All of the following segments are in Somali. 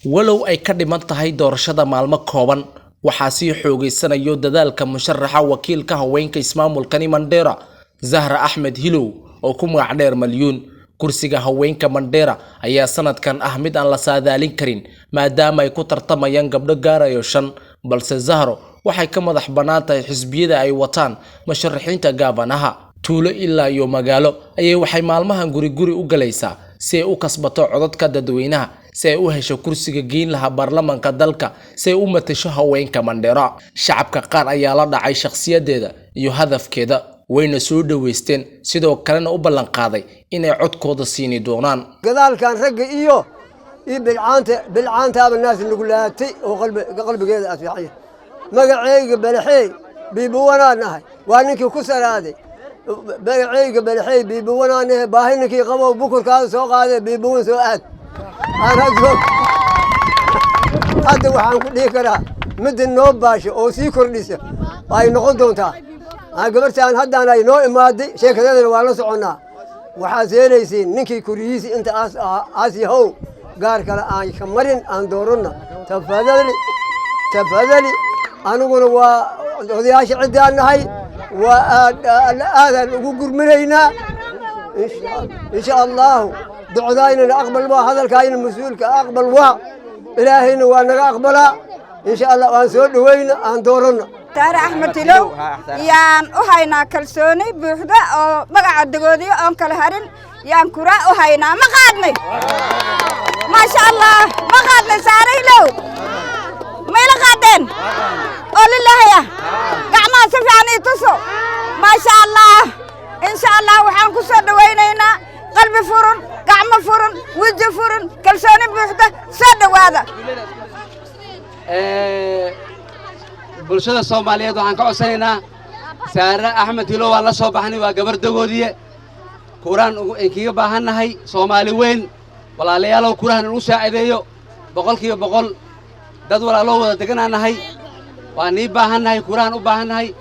walow ay ka dhiman tahay doorashada maalmo kooban waxaa sii xoogeysanayo dadaalka musharaxa wakiilka haweenka ismaamulkani Mandera Zahra Ahmed Hilow oo ku magac dheer Malyuun kursiga haweenka Mandera ayaa sanadkan mid aan la saadaalin karin maadaama ay ku tartamayaan gabdho gaarayo 5 balse Zahro waxay ka madax banaantahay xisbiyada ay wataan musharaxiinta gaabanaha tuulo ilaa iyo magaalo ayay waxay maalmahan guri u galaysaa si ay u kasbato codadka dadweynaha si ay u hesho kursiga geyn laha baarlamaanka dalka si ay u matasho haweenka Mandera shacabka qaar ayaa la dhacay shakhsiyadeeda iyo hadafkeeda wayna soo dhaweysteen sidoo kalena u ballan qaaday inay codkooda siini doonaan gadaalkan rag iyo bilcaanta abanaas lagu laatay oo qalbigeeda asfiicay magacayga balaxay biibuwanaanahay waa ninkii ku saraaday magacayga balaxay biibuwanaanahay baahininkii qabo bukurkaada soo qaaday biibuwan soo aad hadda waxaan ku dhihi karaa mid noo baasho oo sii kordhisa ay noqon doontaa gabartaan haddaan ay noo imaaday sheekadeedana waa la soconaa waxaa seenaysiin ninkii kuriyiisi inta aas yahow gaar kale aan ka marin aan dooronna tafadali aniguna waa odayaasha ciddaan nahay waa aadaan ugu gurminaynaa insha allahu ducdaynana aqbal waa hadalkaayna mas-uulka aqbal waa ilaahayna waa naga aqbalaa insha allah waan soo dhawayna aan dooronna Zahra Ahmed Hilow yaan u haynaa kalsooni buuxda oo magaca dagoodiyo aan kala harin yaan kura u haynaa ma qaadnay ma sha Allah ma qaadnay Zahra Hilow ma ila qaadeen oo lillahi gacmaha si fiican ii tuso ma sha Allah insha Allah waxaan ku soo dhawaynaynaa qalbi furan gacmo furan waji furan kalsooni buuxda soo dhawaada bulshada Soomaaliyeed waxaan ka codsanaynaa Zahra Ahmed Hilow waan la soo baxnay waa gabar dagoodiye kuraan kiga baahanahay Soomaali weyn walaalayaal kuraan u saacideeyo 100% dad walaalo wada deganaanahay waan ii baahanahay kuraan u baahanahay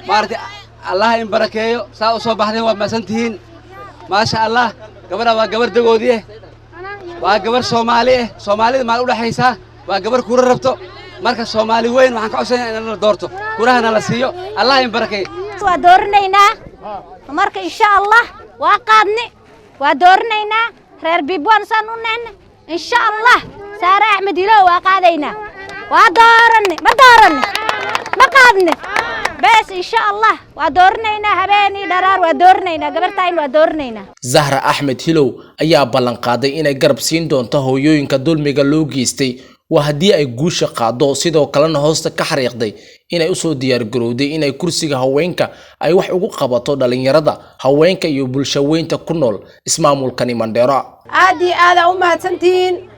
maartay Allah in barakeeyo saa u soo baxday waa maasantihiin ma sha Allah gabadha waa gabar dagoodiye waa gabar Soomaalida ma u dhaxaysa waa gabar kura rabto marka Soomaali weyn waxaan ka codsanayaa in la doorto kurahana la siiyo Allah in barakeeyo waa doornaynaa marka insha Allah waa qaadni waa doornaynaa reer Biibwan san u nahna insha Allah Zahra Ahmed Hilow waa qaadaynaa waa dooranni ma qaadni bas insha Allah waa doornaynaa habeeni dharaar waa doornaynaa gabartaan waa doornaynaa Zahra Ahmed Hilow ayaa ballan qaaday inay garab siin doonto hooyooyinka dulmiga loo geystay وهدي أي جوش قادو سيدو كلنا هوست كحريق دي إنay usoo diyaar garowday inay kursiga haweenka ay wax ugu qabato dhalinyarada haweenka iyo bulshaweynta ku nool ismaamulkani Mandera aadi aada u mahadsantiin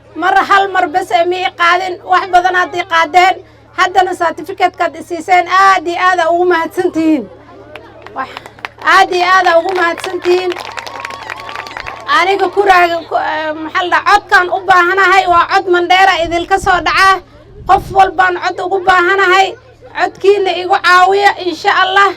hal mar bas ay qaadin wax badan aad qaadeen haddana certificate-ka siiseen aadi aada ugu mahadsantiin aniga kuraaga maxalda codkan u baahanahay waa cod Mandera idilka soo dhaca qof walbaan cod ugu baahanahay codkiina igu caawiya insha Allah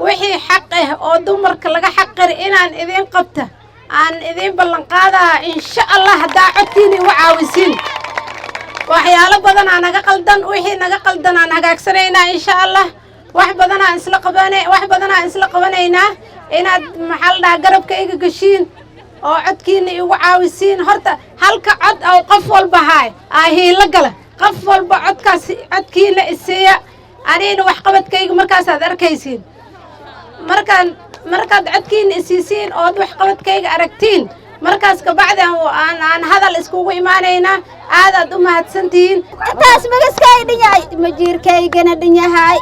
wixii xaq ah oo dumarka laga xaqir inaan idin qabta aan idin ballan qaadaa insha Allah hadaa codkiina igu caawisin waxyaalo badan aan naga qaldan wixii naga qaldan aan hagaagsanayna insha Allah wax badan aan isla qabanaynaa inaad maxalda garabkayga gashiin oo codkiina igu caawisiin horta halka cod oo qof walba hiila gala qof walba codkiina isiya aniina wax qabadkayga markaas aad arkaysiin markaad codkiina isiisiin oo wax qabadkayga aragtiin markaas ka bacdi aan hadal iskugu imaanaynaa aad u mahadsantiin taas magaskay dhinyay majiirkaygana dhinyahay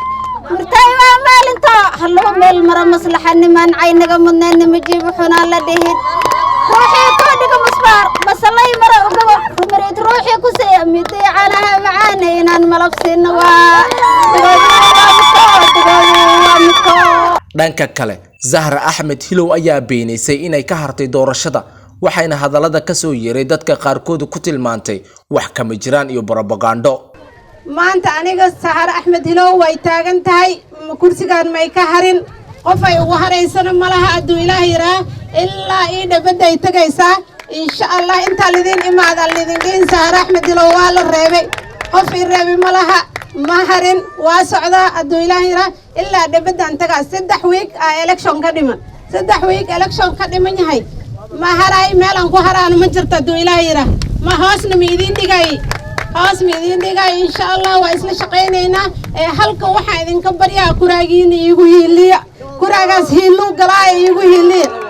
murtay waa maalinta hallo meel mara maslaxaniman aynaga mudnaan majiib xunaan la dhihin روحي كودك مصبار بسلي مرة وقبر مريت روحي كسي ميتي عنها معاني إن ملبسين dhanka kale Zahra Ahmed Hilow ayaa beenaysay inay ka hartay doorashada waxayna hadalada ka soo yeeray dadka qaarkood ku tilmaantay wax kama jiraan iyo propaganda maanta aniga Zahra Ahmed Hilow way taagan tahay kursigan may ka harin qof ay ugu hareysana malaha aduu Ilaahay raa ilaa ii dhabaday tagaysaa إن شاء الله أنت الذين إماد الذين سهر أحمد الأول الربي قف الربي ملها مهرن واسعدا أدو إلهي إلا دبد أنت سدح ويك إلكشن قديما سدح ويك إلكشن قديما هاي ما هراي ميلان كهران مجرت أدو إلهي ما هاسن ميدين دقاي هاس ميدين دقاي إن شاء الله وإسلا شقينينا حلق واحد إن كبر يا كراجين يجوي لي كراجاس هيلو قلاي يجوي لي